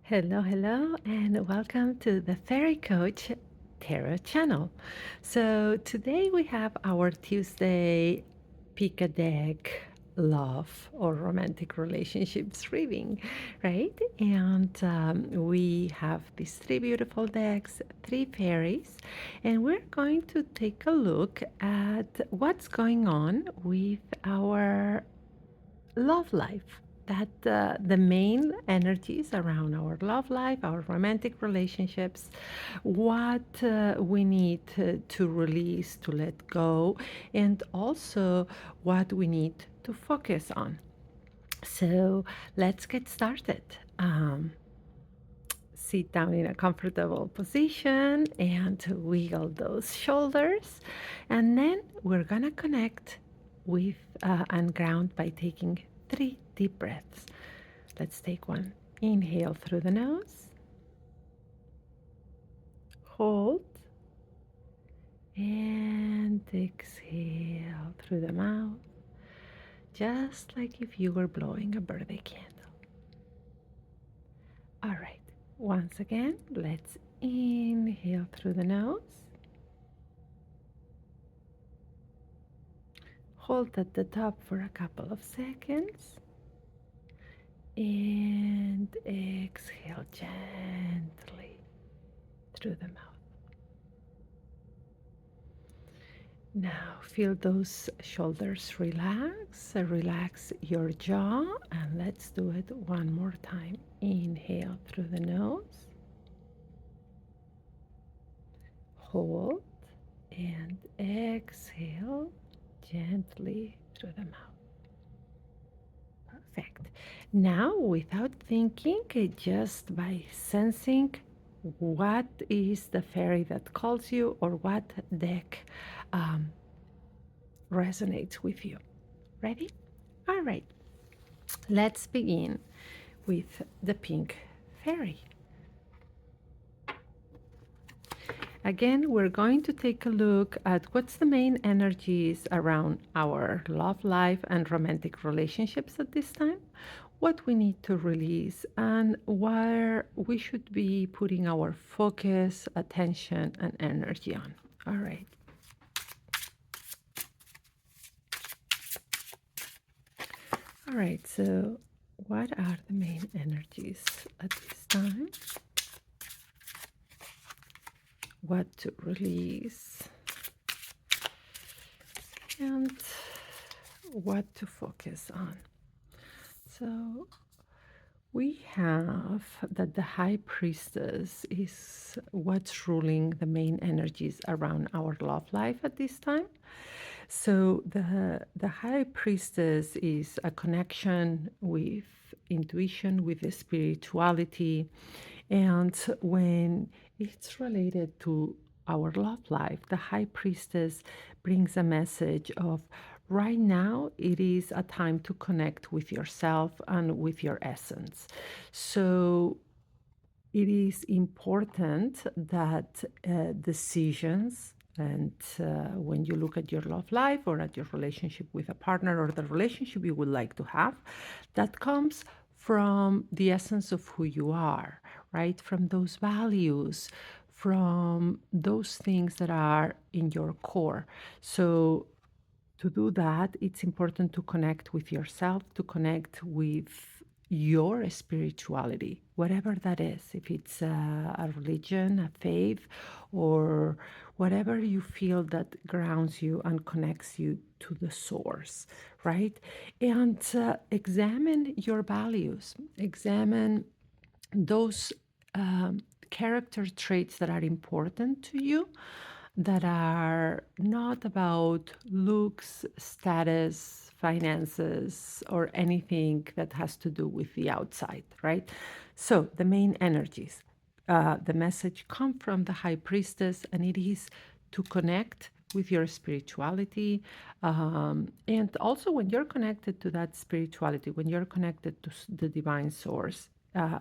Hello, and welcome to the Fairy Coach Tarot channel. So, today we have our Tuesday Pick a Deck Love or Romantic Relationships reading, right? And we have these three beautiful decks, three fairies, and we're going to take a look at what's going on with our love life. That the main energies around our love life, our romantic relationships, what we need to release, to let go, and also what we need to focus on. So let's get started. Sit down in a comfortable position and wiggle those shoulders. And then we're going to connect with and ground by taking three deep breaths. Let's take one. Inhale through the nose, hold, and exhale through the mouth, just like if you were blowing a birthday candle. All right, once again, let's inhale through the nose. Hold at the top for a couple of seconds and exhale gently through the mouth. Now feel those shoulders relax, relax your jaw, and let's do it one more time. Inhale through the nose, hold, and exhale gently through the mouth. Perfect. Now, without thinking, just by sensing what is the fairy that calls you or what deck um, resonates with you. Ready? All right. Let's begin with the pink fairy. Again, we're going to take a look at what's the main energies around our love life and romantic relationships at this time, what we need to release, and where we should be putting our focus, attention, and energy on. All right. All right, so what are the main energies at this time? What to release and what to focus on. So we have that the High Priestess is what's ruling the main energies around our love life at this time. So the High Priestess is a connection with intuition, with the spirituality, and when it's related to our love life, the High Priestess brings a message of right now it is a time to connect with yourself and with your essence. So it is important that decisions and when you look at your love life or at your relationship with a partner or the relationship you would like to have, that comes from the essence of who you are, right? From those values, from those things that are in your core. So to do that, it's important to connect with yourself, to connect with your spirituality, whatever that is, if it's a religion, a faith, or whatever you feel that grounds you and connects you to the source, right? And examine your values, examine those character traits that are important to you, that are not about looks, status, finances, or anything that has to do with the outside, right? So the main energies, the message come from the High Priestess, and it is to connect with your spirituality. And also, when you're connected to that spirituality, when you're connected to the divine source,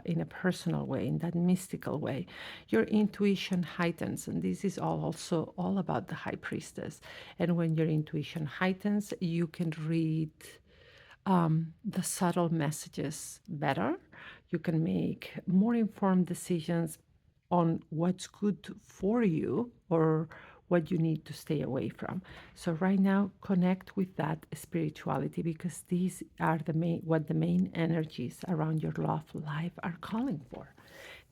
in a personal way, in that mystical way, your intuition heightens. And this is also all about the High Priestess. And when your intuition heightens, you can read the subtle messages better. You can make more informed decisions on what's good for you or what you need to stay away from. So right now, connect with that spirituality because these are the main energies around your love life are calling for.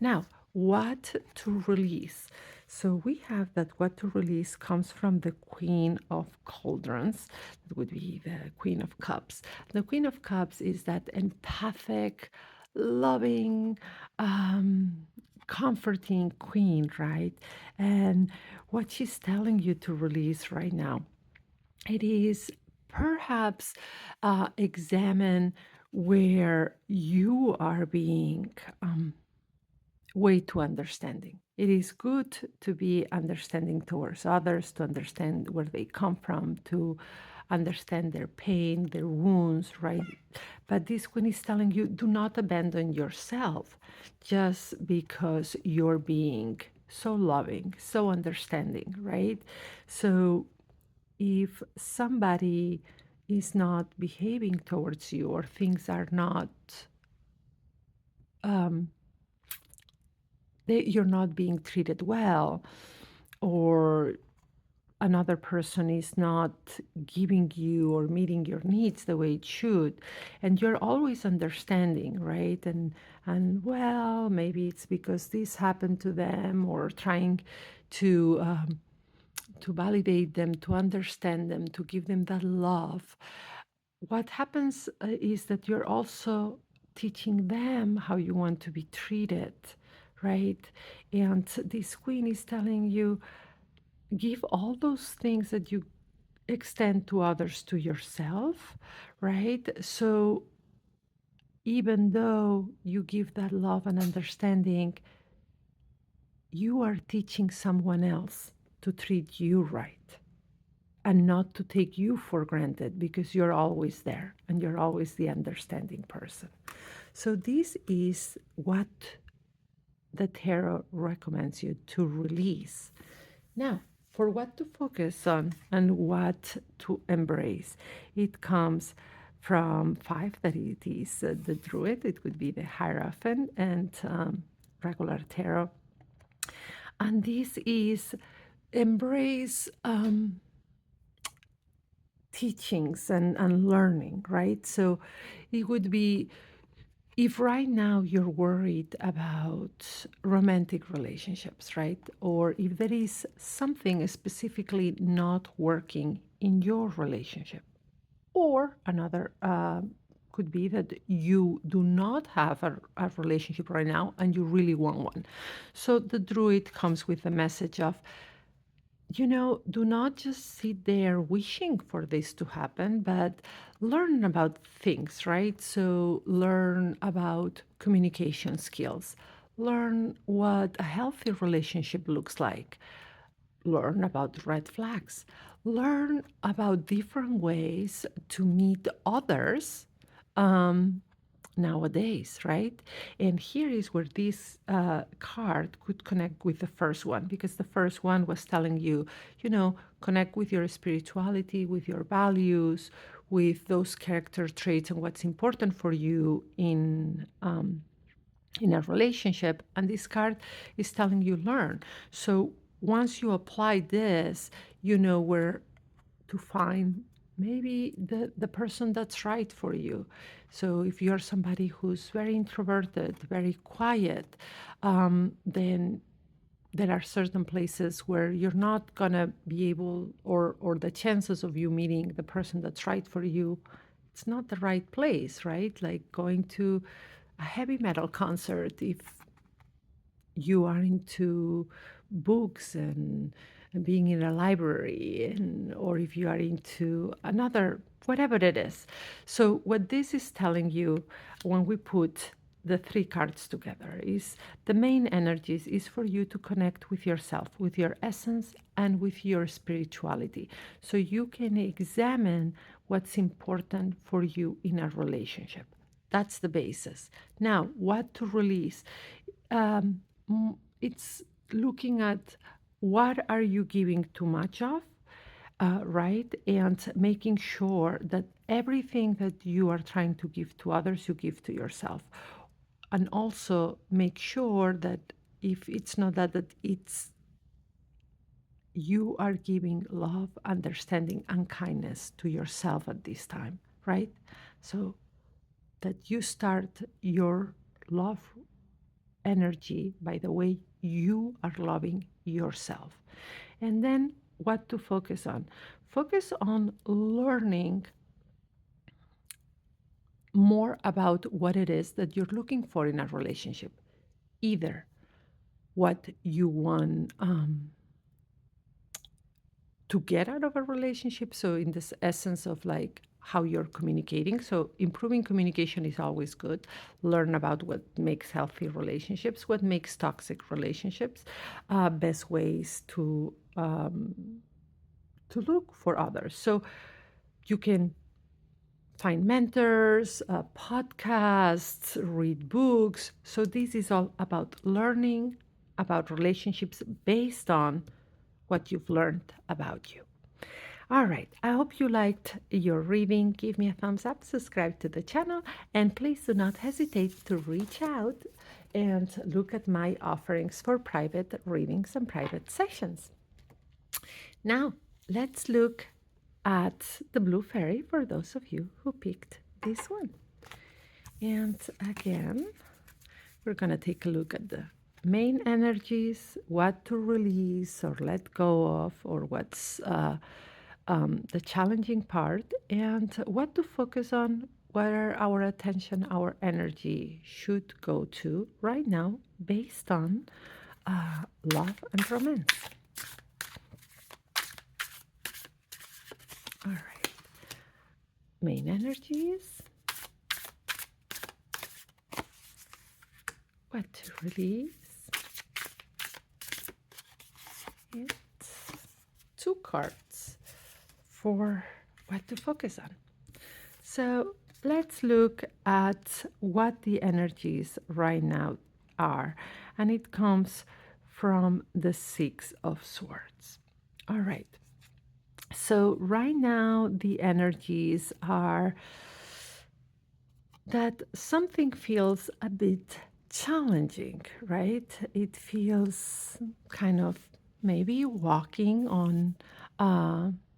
Now, what to release? So we have that what to release comes from the Queen of Cauldrons. That would be the Queen of Cups. The Queen of Cups is that empathic, loving, um, comforting queen, right? And what she's telling you to release right now, it is perhaps examine where you are being way too understanding. It is good to be understanding towards others, to understand where they come from, to understand their pain, their wounds, right? But this queen is telling you do not abandon yourself just because you're being so loving, so understanding, right? So if somebody is not behaving towards you or things are not um, you're not being treated well or another person is not giving you or meeting your needs the way it should, and you're always understanding, right? And well, maybe it's because this happened to them, or trying to to validate them, to understand them, to give them that love. What happens is that you're also teaching them how you want to be treated, right? And this queen is telling you give all those things that you extend to others to yourself, right? So even though you give that love and understanding, you are teaching someone else to treat you right and not to take you for granted because you're always there and you're always the understanding person. So, this is what the tarot recommends you to release. Now, for what to focus on and what to embrace, it comes from five that it is the Druid, it would be the Hierophant, and regular tarot. And this is embrace teachings and learning, right? So it would be if right now you're worried about romantic relationships, right? Or if there is something specifically not working in your relationship, or another could be that you do not have a relationship right now and you really want one. So the Druid comes with the message of, do not just sit there wishing for this to happen, but learn about things, right? So, learn about communication skills, learn what a healthy relationship looks like, learn about red flags, learn about different ways to meet others. Um, Nowadays, right? And here is where this card could connect with the first one, because the first one was telling you, connect with your spirituality, with your values, with those character traits and what's important for you in a relationship. And this card is telling you learn. So once you apply this, you know where to find maybe the person that's right for you. So if you're somebody who's very introverted, very quiet, then there are certain places where you're not gonna be able, or the chances of you meeting the person that's right for you, it's not the right place, right? Like going to a heavy metal concert, if you are into books and being in a library, or if you are into another, whatever it is. So what this is telling you when we put the three cards together is the main energies is for you to connect with yourself, with your essence, and with your spirituality, so you can examine what's important for you in a relationship. That's the basis. Now, what to release? um, it's looking at what are you giving too much of, right? And making sure that everything that you are trying to give to others, you give to yourself. and also make sure that if it's not that, that it's you are giving love, understanding, and kindness to yourself at this time, right? So that you start your love energy by the way you are loving yourself. And then what to focus on? Focus on learning more about what it is that you're looking for in a relationship. Either what you want to get out of a relationship. So, in this essence of like how you're communicating. So, improving communication is always good. Learn about what makes healthy relationships, what makes toxic relationships, best ways to look for others. So, you can find mentors, podcasts, read books. So, this is all about learning about relationships based on what you've learned about you. All right, I hope you liked your reading. Give me a thumbs up, subscribe to the channel, and please do not hesitate to reach out and look at my offerings for private readings and private sessions. Now, let's look at the Blue Fairy for those of you who picked this one. And again, we're going to take a look at the main energies, what to release or let go of, or what's the challenging part, and what to focus on, where our attention, our energy should go to right now based on love and romance. All right. Main energies, what to release, and two cards for what to focus on. So let's look at what the energies right now are. And it comes from the Six of Swords. All right. So right now, the energies are that something feels a bit challenging, right? It feels kind of maybe walking on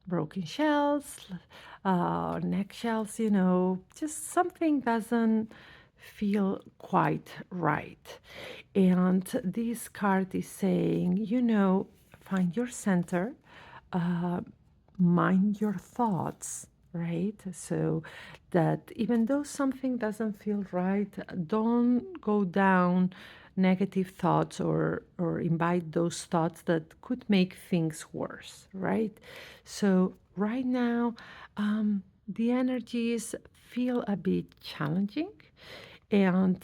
broken shells, neck shells, just something doesn't feel quite right. And this card is saying, find your center, uh, mind your thoughts, right? So that even though something doesn't feel right, don't go down negative thoughts or invite those thoughts that could make things worse, right? So right now, the energies feel a bit challenging, and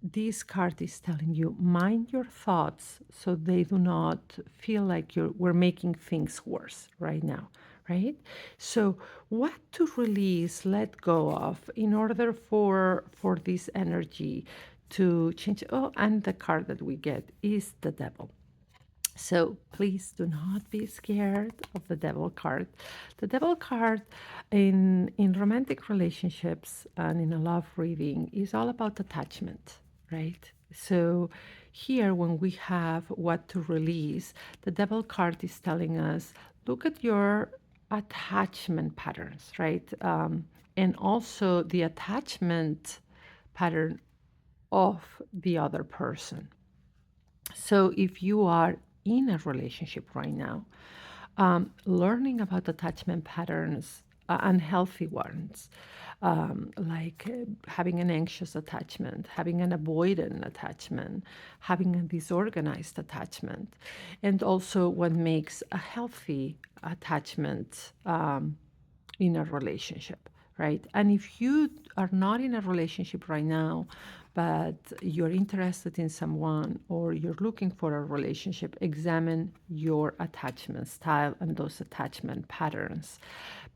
this card is telling you mind your thoughts so they do not feel like we're making things worse right now, right? So what to release, let go of in order for this energy to change. Oh, and the card that we get is the devil. So please do not be scared of the devil card. The devil card in romantic relationships and in a love reading is all about attachment, right? So here when we have what to release, the devil card is telling us look at your attachment patterns, right? And also the attachment pattern of the other person. So if you are in a relationship right now, learning about attachment patterns, unhealthy ones, like having an anxious attachment, having an avoidant attachment, having a disorganized attachment, and also what makes a healthy attachment in a relationship, right? And if you are not in a relationship right now, but you're interested in someone or you're looking for a relationship, examine your attachment style and those attachment patterns,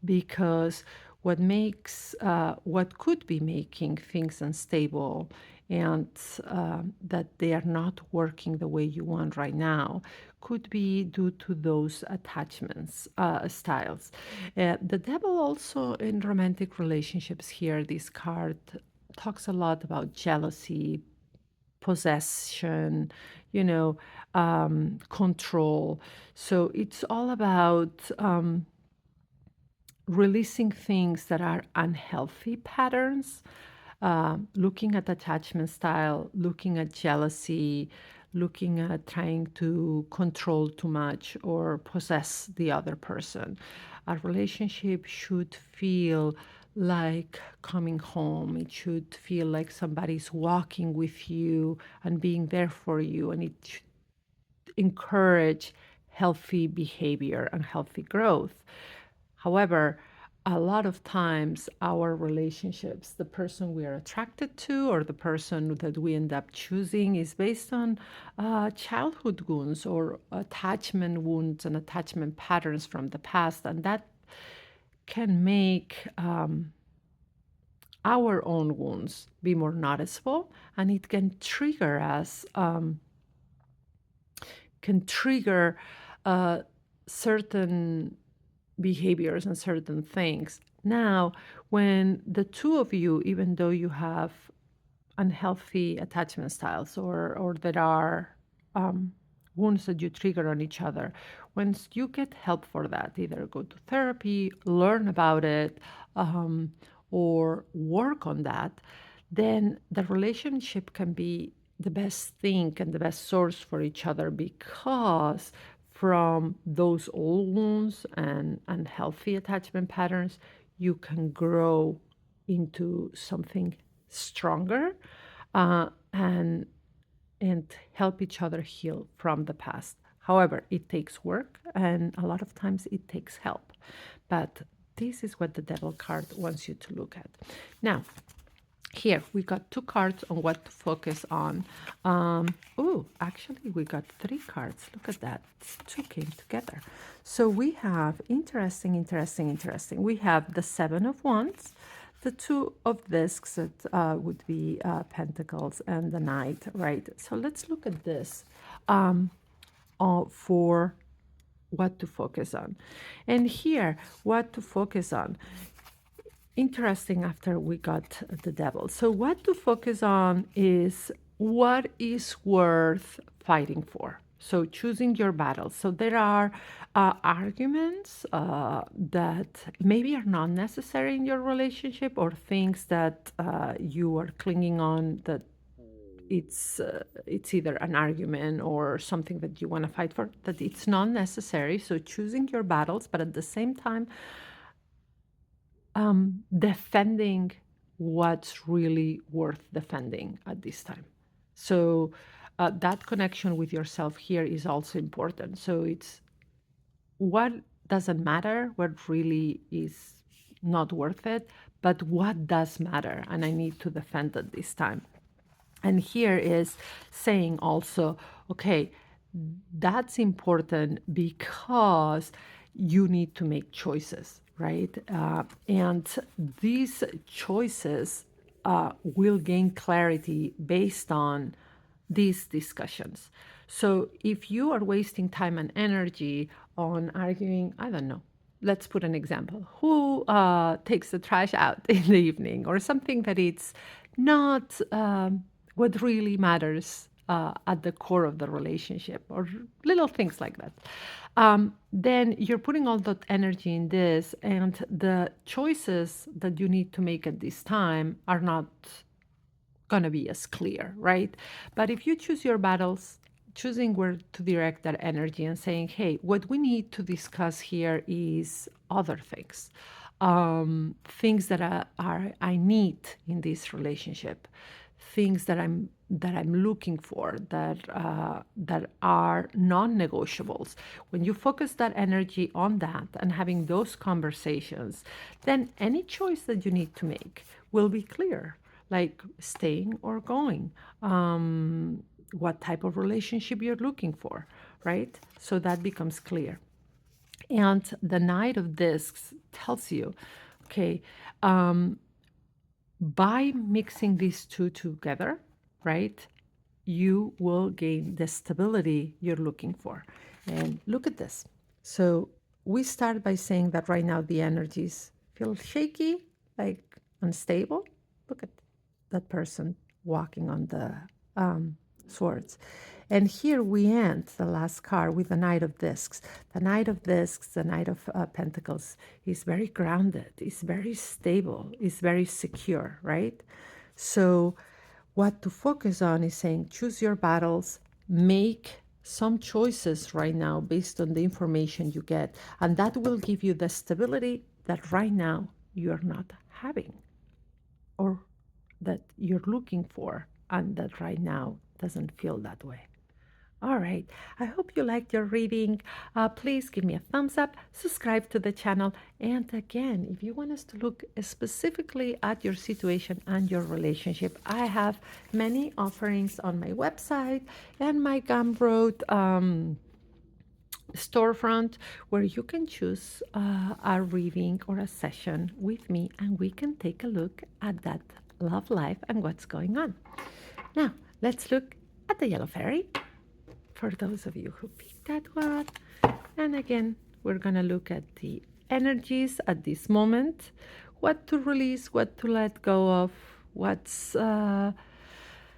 because what could be making things unstable and that they are not working the way you want right now could be due to those attachments styles. The devil also in romantic relationships here, this card talks a lot about jealousy, possession, you know, control. So it's all about releasing things that are unhealthy patterns, looking at attachment style, looking at jealousy, looking at trying to control too much or possess the other person. A relationship should feel like coming home. It should feel like somebody's walking with you and being there for you. And it should encourage healthy behavior and healthy growth. However, a lot of times our relationships, the person we are attracted to or the person that we end up choosing is based on childhood wounds or attachment wounds and attachment patterns from the past. And that can make our own wounds be more noticeable, and it can trigger us, can trigger uh, certain behaviors and certain things. Now, when the two of you, even though you have unhealthy attachment styles or there are wounds that you trigger on each other, once you get help for that, either go to therapy, learn about it, um, or work on that, then the relationship can be the best thing and the best source for each other, because from those old wounds and unhealthy attachment patterns, you can grow into something stronger, and help each other heal from the past. However, it takes work and a lot of times it takes help. But this is what the devil card wants you to look at. Now, here we got two cards on what to focus on. Oh, actually, we got three cards. Look at that. Two came together. So we have interesting. We have the Seven of Wands, the Two of Discs that would be Pentacles, and the Knight, right? So let's look at this for what to focus on. And here, what to focus on. Interesting after we got the devil. So, what to focus on is what is worth fighting for. So, choosing your battles. So, there are arguments that maybe are not necessary in your relationship, or things that you are clinging on, that it's either an argument or something that you want to fight for, that it's not necessary. So, choosing your battles, but at the same time, defending what's really worth defending at this time. So that connection with yourself here is also important. So it's what doesn't matter, what really is not worth it, but what does matter, and I need to defend at this time. And here is saying also, okay, that's important because you need to make choices, right? And these choices will gain clarity based on these discussions. So if you are wasting time and energy on arguing, I don't know, let's put an example. Who takes the trash out in the evening, or something that it's not what really matters at the core of the relationship, or little things like that. Then you're putting all that energy in this, and the choices that you need to make at this time are not going to be as clear, right? But if you choose your battles, choosing where to direct that energy and saying, hey, what we need to discuss here is other things, things that I need in this relationship, things that I'm looking for, that are non-negotiables. When you focus that energy on that and having those conversations, then any choice that you need to make will be clear, like staying or going, what type of relationship you're looking for, right? So that becomes clear. And the Knight of Discs tells you, okay, by mixing these two together, right, you will gain the stability you're looking for. And look at this. So we start by saying that right now the energies feel shaky, like unstable. Look at that person walking on the Swords. And here we end the last card with the Knight of Discs. The Knight of Discs, the Knight of Pentacles, is very grounded, is very stable, is very secure, right? So what to focus on is saying choose your battles, make some choices right now based on the information you get, and that will give you the stability that right now you're not having, or that you're looking for, and that right now doesn't feel that way. All right, I hope you liked your reading. Please give me a thumbs up, subscribe to the channel, and again, if you want us to look specifically at your situation and your relationship, I have many offerings on my website and my Gumroad storefront where you can choose a reading or a session with me, and we can take a look at that love life and what's going on. Now, let's look at the yellow fairy for those of you who picked that one. And again, we're going to look at the energies at this moment, what to release, what to let go of, what's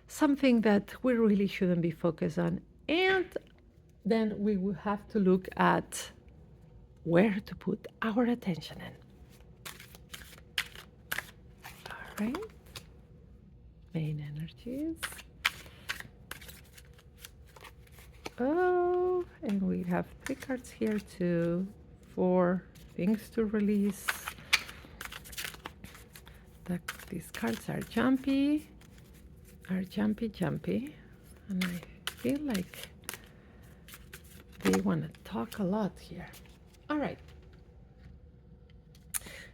something that we really shouldn't be focused on. And then we will have to look at where to put our attention in. All right, main energies. Oh, and we have 3 cards here too for things to release. These cards are jumpy, and I feel like they want to talk a lot here. All right.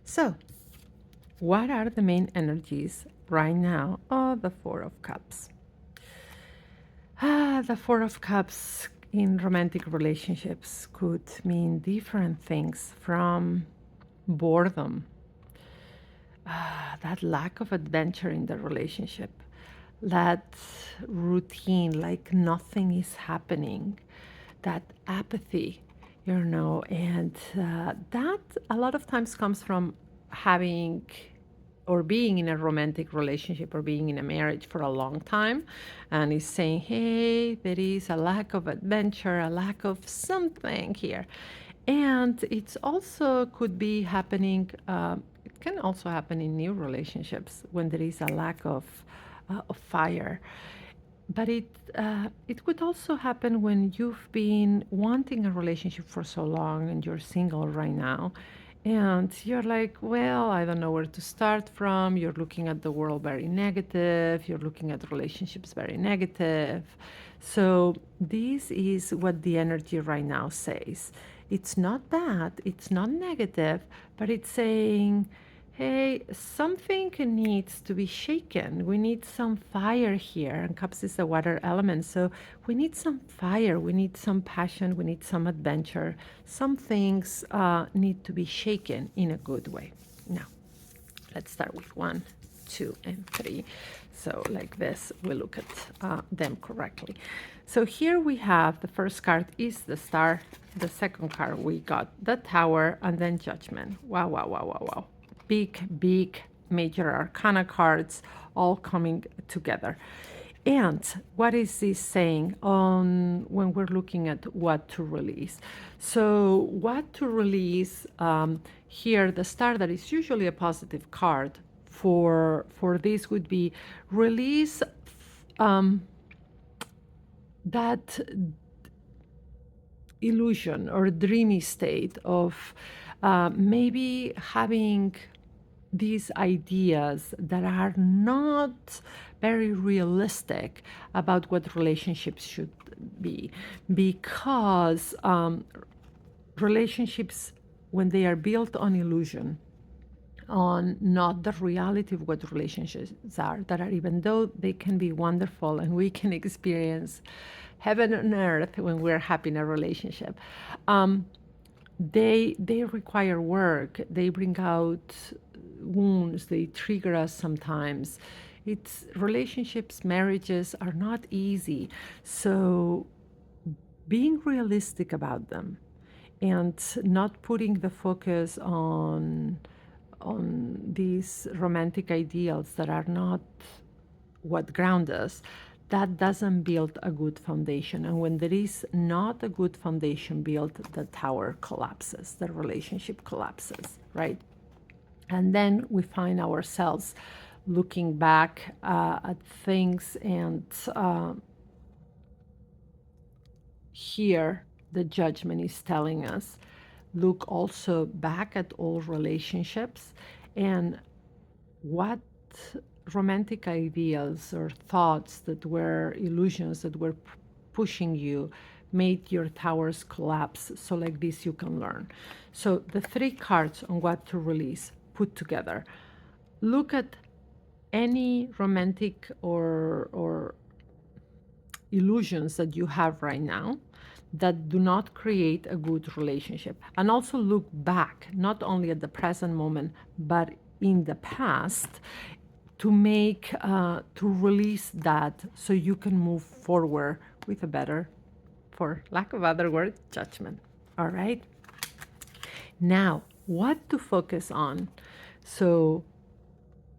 So, what are the main energies right now? Oh, the Four of Cups. The Four of Cups in romantic relationships could mean different things, from boredom, that lack of adventure in the relationship, that routine, like nothing is happening, that apathy, and that a lot of times comes from having or being in a romantic relationship or being in a marriage for a long time, and is saying, hey, there is a lack of adventure, a lack of something here. And it's also could be happening, it can also happen in new relationships when there is a lack of fire. But it could also happen when you've been wanting a relationship for so long and you're single right now, and you're like, well, I don't know where to start from. You're looking at the world very negative. You're looking at relationships very negative. So this is what the energy right now says. It's not bad. It's not negative, but it's saying, hey, something needs to be shaken. We need some fire here. And Cups is the water element. So we need some fire. We need some passion. We need some adventure. Some things need to be shaken in a good way. Now, let's start with 1, 2, and 3. So like this, we look at them correctly. So here we have the first card is the Star. The second card we got the Tower, and then Judgment. Wow, wow, wow, wow, wow. Big major arcana cards all coming together. And what is this saying on when we're looking at what to release? So what to release, here, the Star, that is usually a positive card for this, would be release that illusion or dreamy state of maybe having these ideas that are not very realistic about what relationships should be, because relationships, when they are built on illusion, on not the reality of what relationships are, that are, even though they can be wonderful and we can experience heaven on earth when we're happy in a relationship, they require work. They bring out wounds. They trigger us sometimes. It's relationships, marriages are not easy. So being realistic about them and not putting the focus on these romantic ideals that are not what ground us, that doesn't build a good foundation. And when there is not a good foundation built, the tower collapses, the relationship collapses, right? And then we find ourselves looking back at things, and here the judgment is telling us look also back at old relationships and what romantic ideas or thoughts that were illusions that were pushing you made your towers collapse. So, like this, you can learn. So, the three cards on what to release put together. Look at any romantic or illusions that you have right now that do not create a good relationship. And also look back, not only at the present moment, but in the past to to release that so you can move forward with a better, for lack of other word, judgment. All right. Now, what to focus on? So,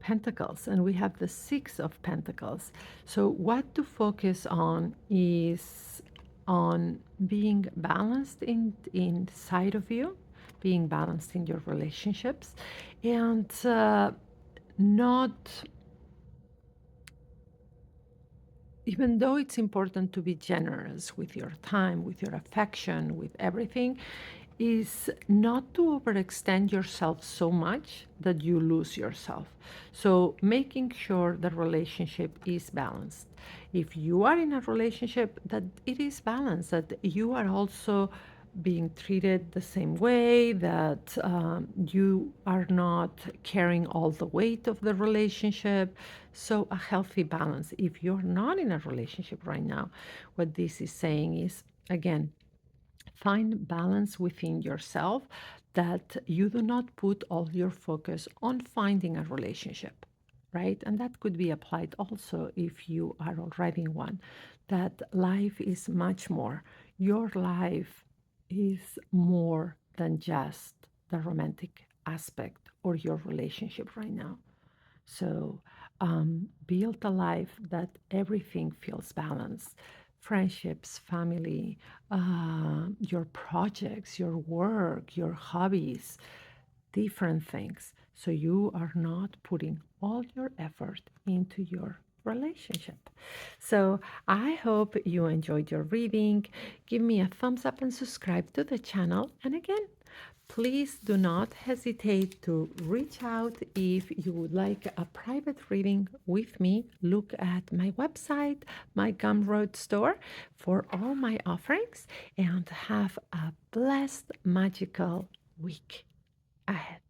Pentacles, and we have the Six of Pentacles. So, what to focus on is on being balanced inside of you, being balanced in your relationships, and not, even though it's important to be generous with your time, with your affection, with everything, is not to overextend yourself so much that you lose yourself. So, making sure the relationship is balanced. If you are in a relationship, that it is balanced, that you are also being treated the same way, that you are not carrying all the weight of the relationship. So, a healthy balance. If you're not in a relationship right now, what this is saying is, again, find balance within yourself, that you do not put all your focus on finding a relationship, right? And that could be applied also if you are already in one, that life is much more. Your life is more than just the romantic aspect or your relationship right now. So build a life that everything feels balanced: friendships, family, your projects, your work, your hobbies, different things. So you are not putting all your effort into your relationship. So I hope you enjoyed your reading. Give me a thumbs up and subscribe to the channel. And again, please do not hesitate to reach out if you would like a private reading with me. Look at my website, my Gumroad store, for all my offerings, and have a blessed, magical week ahead.